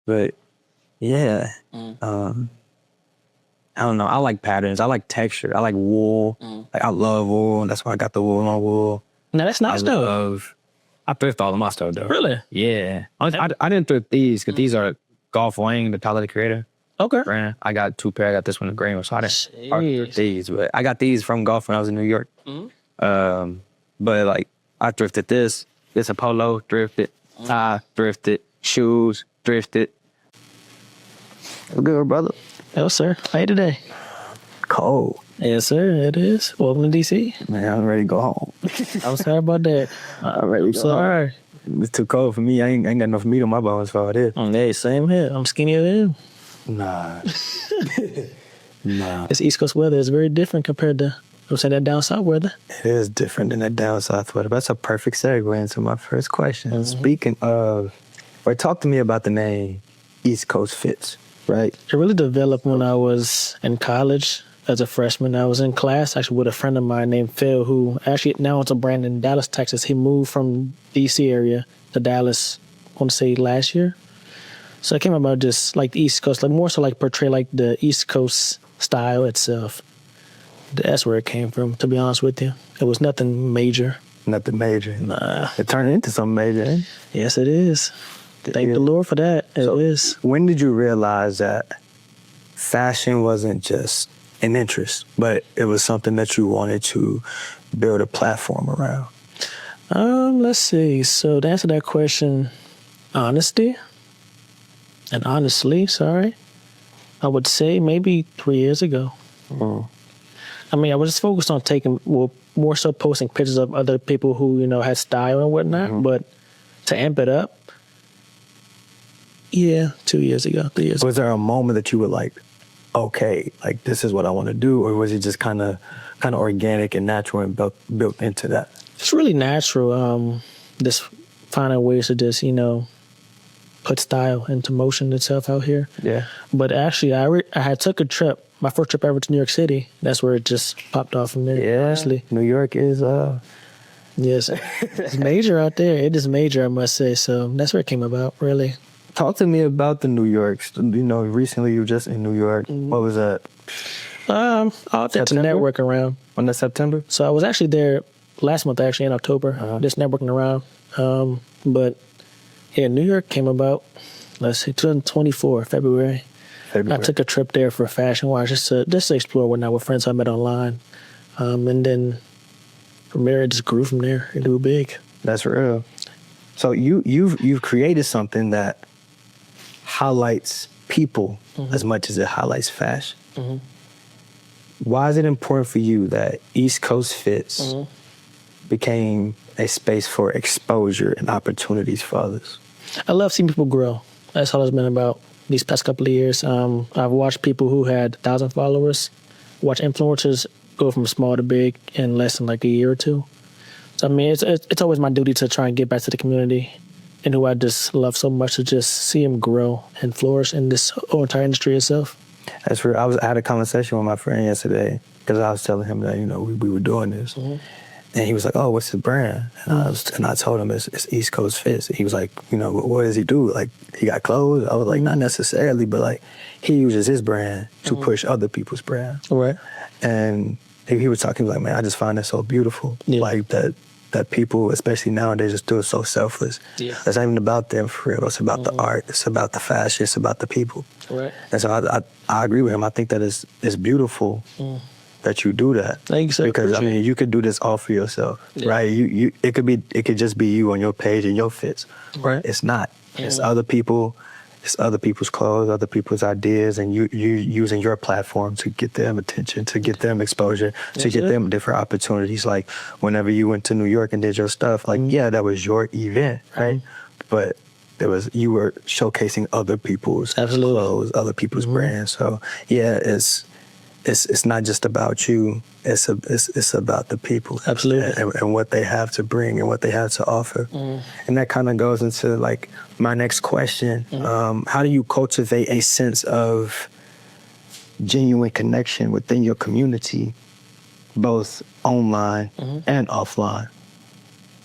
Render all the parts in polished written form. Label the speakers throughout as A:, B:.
A: But yeah, I don't know. I like patterns. I like texture. I like wool. Like I love wool. That's why I got the wool on wool.
B: Now that's nice though.
A: I thrift all of my stuff though.
B: Really?
A: Yeah. I didn't thrift these because these are Golf Wang, the Tyler the Creator
B: Okay.
A: brand. I got 2 pair. I got this one in green one. So I didn't thrift
B: Jeez.
A: these, but I got these from Golf when I was in New York. But like I thrifted this. It's a polo, thrifted. Tie, thrifted. Shoes, thrifted. Good, brother.
B: Oh, sir. How you today?
A: Cold.
B: Yes, sir. It is. Welcome to DC.
A: Man, I'm ready to go home.
B: I'm sorry about that.
A: I'm ready to go
B: Sorry.
A: home. It's too cold for me. I ain't got enough meat on my bones for all this.
B: Hey, same here. I'm skinnier than you.
A: Nah. Nah.
B: This East Coast weather is very different compared to, I'm saying, that down south weather.
A: It is different than that down south weather. That's a perfect segue into my first question. Speaking of, talk to me about the name East Coast Fits, right?
B: It really developed when I was in college as a freshman. I was in class actually with a friend of mine named Phil, who actually now owns a brand in Dallas, Texas. He moved from DC area to Dallas, I want to say last year. So it came about just like the East Coast, like more so like portray like the East Coast style itself. That's where it came from, to be honest with you. It was nothing major.
A: Nothing major.
B: Nah.
A: It turned into something major, eh?
B: Yes, it is. Thank the Lord for that. It is.
A: When did you realize that fashion wasn't just an interest, but it was something that you wanted to build a platform around?
B: Let's see. So to answer that question, honesty. And honestly, I would say maybe 3 years ago. I mean, I was just focused on more so posting pictures of other people who, had style and whatnot. But to amp it up, 2 years ago, 3 years ago.
A: Was there a moment that you were like, okay, like this is what I want to do? Or was it just kind of organic and natural and built into that?
B: It's really natural. Just finding ways to just, put style into motion itself out here.
A: Yeah.
B: But actually, I had took a trip, my first trip ever to New York City. That's where it just popped off from there.
A: Yeah.
B: Honestly.
A: New York is
B: yes, it's major out there. It is major, I must say. So that's where it came about, really.
A: Talk to me about the New York. Recently you were just in New York. What was that?
B: Out there to network around.
A: On that September?
B: So I was actually there last month, actually in October, just networking around. But yeah, New York came about, let's see, 2024, February. I took a trip there for Fashion Watch just to explore whatnot with friends I met online. And then from there, it just grew from there. It grew big.
A: That's real. So you've created something that highlights people as much as it highlights fashion. Why is it important for you that East Coast Fits became a space for exposure and opportunities for others?
B: I love seeing people grow. That's all it's been about these past couple of years. I've watched people who had 1,000 followers, watch influencers go from small to big in less than like a year or two. So, I mean, it's always my duty to try and give back to the community and who I just love so much, to just see them grow and flourish in this whole entire industry itself.
A: That's real. I had a conversation with my friend yesterday because I was telling him that, we were doing this. And he was like, oh, what's his brand? And I told him it's East Coast Fits. He was like, what does he do? Like, he got clothes? I was like, not necessarily, but like, he uses his brand to push other people's brand.
B: Right.
A: And he was talking, he was like, man, I just find that so beautiful.
B: Yeah.
A: Like that people, especially nowadays, just do it so selfless. Yeah. It's not even about them for real. It's about the art. It's about the fashion. It's about the people.
B: Right.
A: And so I agree with him. I think that it's beautiful that you do that.
B: Thank you, sir.
A: Because I mean, you could do this all for yourself, right? It could just be you on your page and your fits.
B: Right.
A: It's not. It's other people. It's other people's clothes, other people's ideas, and you using your platform to get them attention, to get them exposure, to get them different opportunities. Like whenever you went to New York and did your stuff, like that was your event, right? But you were showcasing other people's clothes, other people's brands. So yeah, it's not just about you. It's about the people.
B: Absolutely.
A: And what they have to bring and what they have to offer. And that kind of goes into like my next question. How do you cultivate a sense of genuine connection within your community, both online and offline?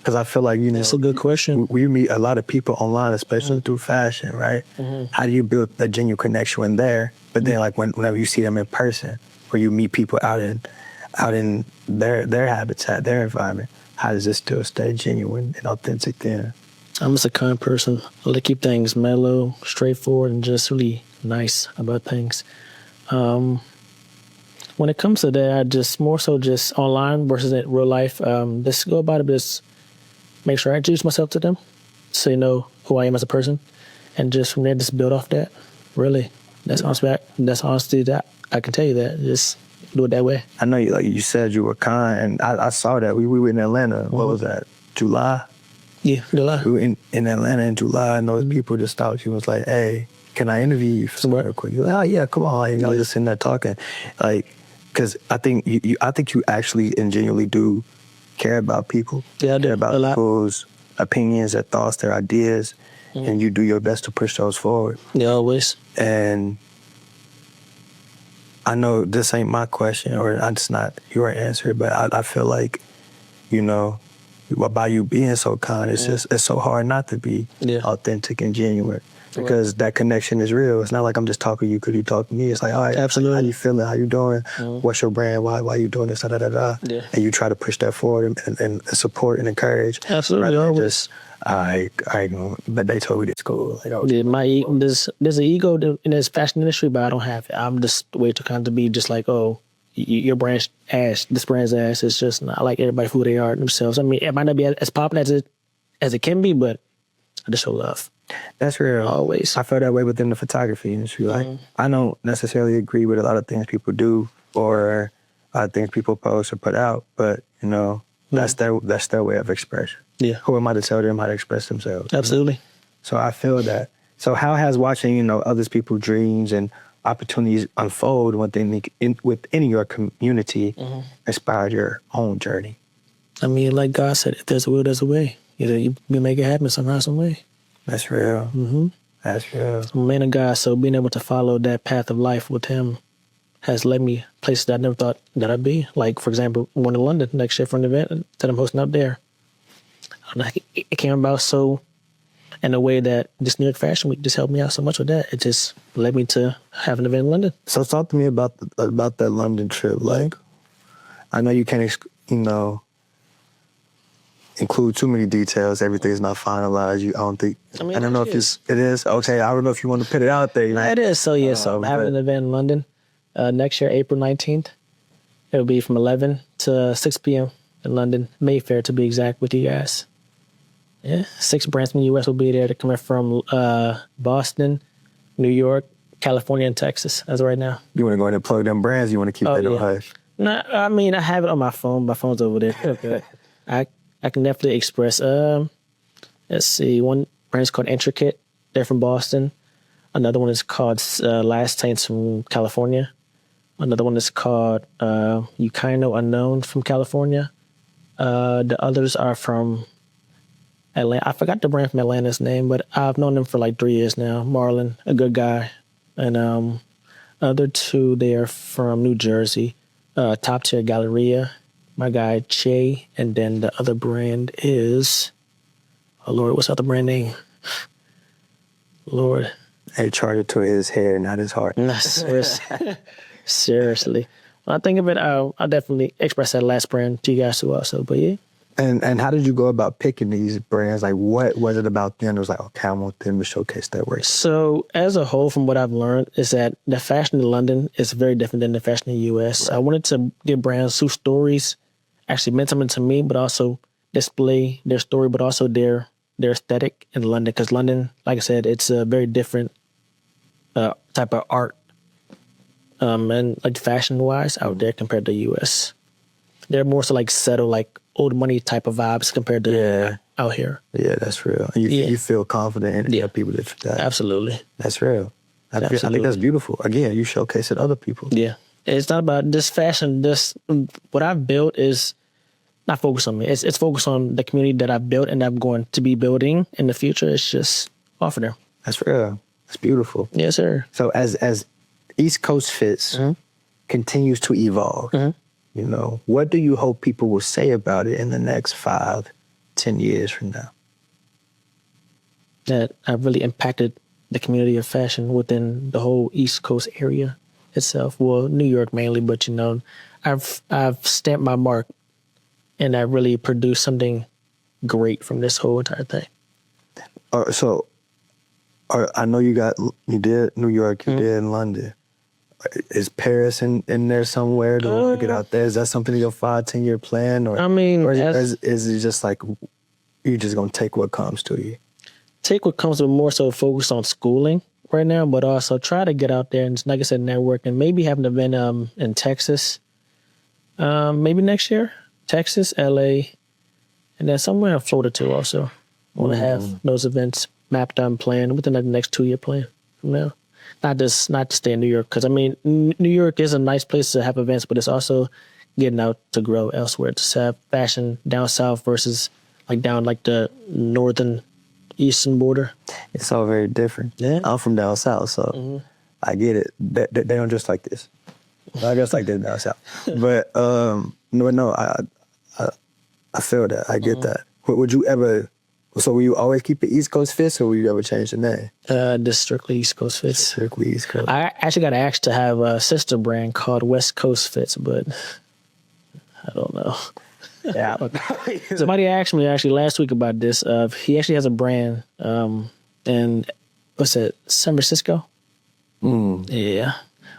A: Because I feel like,
B: That's a good question.
A: we meet a lot of people online, especially through fashion, right? How do you build a genuine connection when there? But then, like, whenever you see them in person, or you meet people out in their habitat, their environment, how does it still stay genuine and authentic then?
B: I'm just a kind person. I like to keep things mellow, straightforward, and just really nice about things. When it comes to that, I just more so just online versus in real life. Just go about it, just make sure I introduce myself to them, so you know who I am as a person, and just from there, just build off that. Really, that's honestly that I can tell you that. Just do it that way.
A: I know you said you were kind, and I saw that. We were in Atlanta. What was that? July?
B: Yeah, July.
A: We were in Atlanta in July, and those people just stopped you and was like, "Hey, can I interview you for something real quick?" You're like, "Oh yeah, come on." You know, just sitting there talking, like, because I think you actually and genuinely do care about people.
B: Yeah, I do.
A: Care about
B: A lot.
A: people's opinions, their thoughts, their ideas, and you do your best to push those forward.
B: Yeah, always.
A: And I know this ain't my question, or it's not your answer, but I feel like, you know, by you being so kind, it's so hard not to be authentic and genuine, because that connection is real. It's not like I'm just talking to you because you talk to me. It's like, all right,
B: Absolutely.
A: how you feeling? How you doing? What's your brand? Why you doing this? Da, da, da, da.
B: Yeah.
A: And you try to push that forward and support and encourage.
B: Absolutely,
A: rather than
B: always.
A: just, I but they told me this cool. Like,
B: Yeah, there's an ego in this fashion industry, but I don't have it. I'm just way too kind to be just like, oh, your brand's ass, this brand's ass. It's just not like everybody for who they are themselves. I mean, it might not be as popular as it can be, but I just show love.
A: That's real.
B: Always.
A: I feel that way within the photography industry. Like, I don't necessarily agree with a lot of things people do or things people post or put out, but you know, that's their way of expression.
B: Yeah.
A: Who am I to tell them how to express themselves?
B: Absolutely.
A: So I feel that. So how has watching, you know, others people's dreams and opportunities unfold within your community inspired your own journey?
B: I mean, like God said, if there's a will, there's a way. You make it happen somehow, some way.
A: That's real. That's real.
B: I'm a man of God, so being able to follow that path of life with Him has led me places that I never thought that I'd be. Like, for example, I'm going to London next year for an event that I'm hosting up there. It came about so in a way that this New York Fashion Week just helped me out so much with that. It just led me to have an event in London.
A: So talk to me about that London trip. Like, I know you can't, include too many details. Everything's not finalized. I don't know if it is. Okay, I don't know if you want to put it out there. You know?
B: It is. So yeah, so I'm having an event in London next year, April 19th. It'll be from 11 to 6 p.m. in London, Mayfair to be exact with you guys. Yeah, 6 brands from the U.S. will be there. They're coming from Boston, New York, California, and Texas as of right now.
A: You want to go ahead and plug them brands? You want to keep that on hush?
B: No, I mean, I have it on my phone. My phone's over there. Okay. I can definitely express. Let's see. One brand is called Intricate. They're from Boston. Another one is called Last Saints from California. Another one is called Yukino Unknown from California. The others are from Atlanta. I forgot the brand from Atlanta's name, but I've known them for like 3 years now. Marlon, a good guy. And other 2, they are from New Jersey. Top Tier Galleria, my guy Che. And then the other brand is, oh Lord, what's the other brand name? Lord.
A: Hey, charge it to his head, not his heart.
B: No, seriously. When I think of it, I'll definitely express that last brand to you guys too also, but yeah.
A: And how did you go about picking these brands? Like, what was it about them that was like, okay, I want them to showcase that work?
B: So, as a whole, from what I've learned, is that the fashion in London is very different than the fashion in the U.S. Right. I wanted to get brands whose stories actually meant something to me, but also display their story, but also their aesthetic in London. Because London, like I said, it's a very different type of art and like fashion-wise out there compared to the U.S. They're more so like settle, like old money type of vibes compared to out here.
A: Yeah, that's real. You feel confident in people that.
B: Absolutely.
A: That's real. I think that's beautiful. Again, you showcase it other people.
B: Yeah. It's not about this fashion. What I've built is not focused on me. It's focused on the community that I've built and I'm going to be building in the future. It's just offer them.
A: That's real. That's beautiful.
B: Yes, sir.
A: So as East Coast Fits continues to evolve, you know, what do you hope people will say about it in the next 5-10 10 years from now?
B: That I've really impacted the community of fashion within the whole East Coast area itself. Well, New York mainly, but I've stamped my mark, and I really produced something great from this whole entire thing.
A: I know you did New York, you did London. Is Paris in there somewhere to get out there? Is that something in your 5-10 year plan, or
B: I mean,
A: or is it just like you're just gonna take what comes to you?
B: Take what comes with more so focus on schooling right now, but also try to get out there and, like I said, network, and maybe have an event in Texas, maybe next year, Texas, LA, and then somewhere in Florida too. Also, I want to have those events mapped out and planned within the next 2-year plan from now. Not to stay in New York, because I mean, New York is a nice place to have events, but it's also getting out to grow elsewhere, to have fashion down south versus like down like the northern eastern border.
A: It's all very different.
B: Yeah.
A: I'm from down south, so I get it. They don't just like this. I guess like this down south. But no, I feel that. I get that. Would you ever? So will you always keep the East Coast Fits, or will you ever change the name?
B: Just strictly East Coast Fits.
A: Strictly East Coast.
B: I actually got asked to have a sister brand called West Coast Fits, but I don't know.
A: Yeah.
B: Somebody asked me actually last week about this. He actually has a brand in, what's it, San Francisco? Yeah.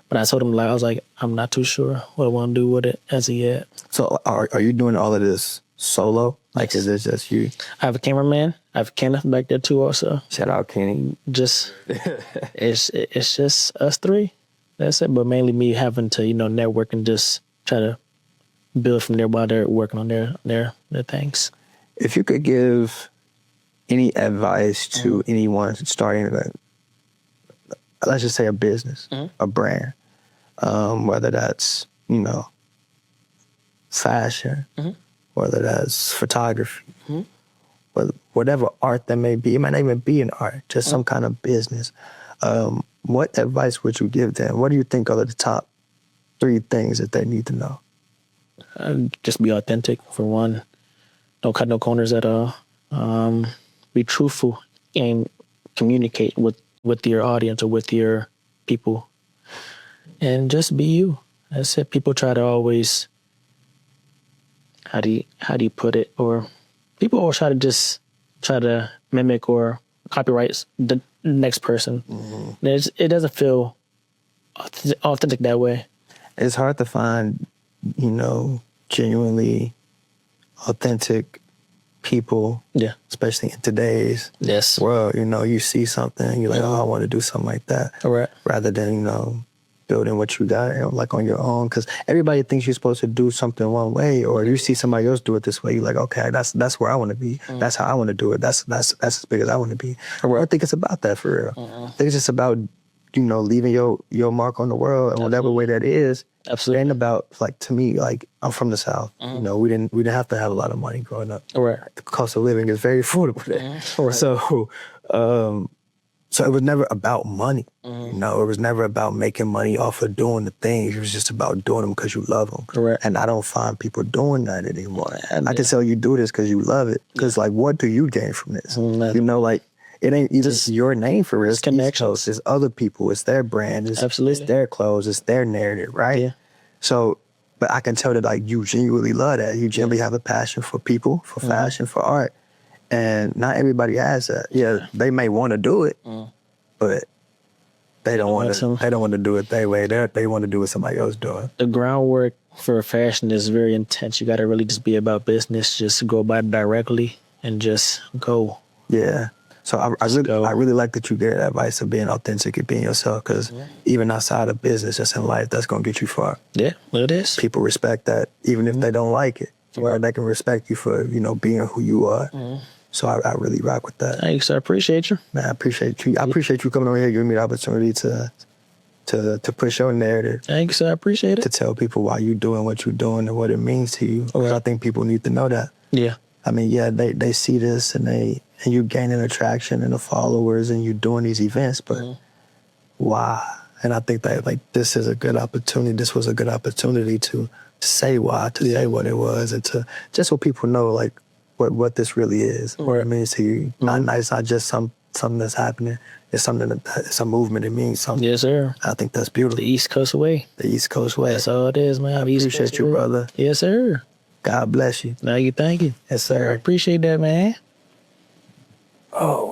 B: But I told him, I was like, I'm not too sure what I want to do with it as of yet.
A: So are you doing all of this solo? Like, is it just you?
B: I have a cameraman. I have Kenneth back there too also.
A: Shout out Kenny.
B: Just, it's just us three. That's it. But mainly me having to, network and just try to build from there while they're working on their things.
A: If you could give any advice to anyone starting, let's just say a business, a brand, whether that's, fashion, whether that's photography, whatever art that may be. It might not even be an art, just some kind of business. What advice would you give them? What do you think are the top 3 things that they need to know?
B: Just be authentic, for one. Don't cut no corners at all. Be truthful and communicate with your audience or with your people. And just be you. That's it. People try to always, how do you put it? Or people always try to mimic or copyright the next person. It doesn't feel authentic that way.
A: It's hard to find, genuinely authentic people.
B: Yeah.
A: Especially in today's
B: Yes.
A: world. You see something and you're like, oh, I want to do something like that.
B: All right.
A: Rather than, building what you got, like on your own. Because everybody thinks you're supposed to do something one way, or you see somebody else do it this way. You're like, okay, that's where I want to be. That's how I want to do it. That's as big as I want to be. I don't think it's about that for real. I think it's just about, leaving your mark on the world in whatever way that is.
B: Absolutely.
A: It ain't about, like, to me, like, I'm from the South. We didn't have to have a lot of money growing up.
B: Right.
A: The cost of living is very affordable there. Right. So it was never about money. It was never about making money off of doing the things. It was just about doing them because you love them.
B: Correct.
A: And I don't find people doing that anymore. I can tell you do this because you love it. Because, like, what do you gain from this? Like, it ain't just your name for it. It's connections. It's other people. It's their brand. It's their clothes. It's their narrative, right?
B: Yeah.
A: So, but I can tell that, like, you genuinely love that. You genuinely have a passion for people, for fashion, for art. And not everybody has that. Yeah, they may want to do it, but they don't want to. They don't want to do it their way. They want to do what somebody else doing.
B: The groundwork for fashion is very intense. You got to really just be about business. Just go about it directly and just go.
A: Yeah. So I really like that you gave that advice of being authentic and being yourself, because even outside of business, just in life, that's going to get you far.
B: Yeah, well, it is.
A: People respect that, even if they don't like it. Where they can respect you for, being who you are. So I really rock with that.
B: Thanks, I appreciate you.
A: Man, I appreciate you. I appreciate you coming over here, giving me the opportunity to push your narrative.
B: Thanks, I appreciate it.
A: To tell people why you're doing what you're doing and what it means to you. Because I think people need to know that.
B: Yeah.
A: I mean, yeah, they see this and you gaining attraction and the followers and you doing these events, but why? And I think that, like, this is a good opportunity. This was a good opportunity to say why, to say what it was, and to just so people know, like, what this really is. What it means to you. It's not just something that's happening. It's something it's a movement. It means something.
B: Yes, sir.
A: I think that's beautiful.
B: The East Coast way.
A: The East Coast way.
B: That's all it is, man.
A: I appreciate you, brother.
B: Yes, sir.
A: God bless you.
B: Thank you.
A: Yes, sir.
B: I appreciate that, man.
A: Oh.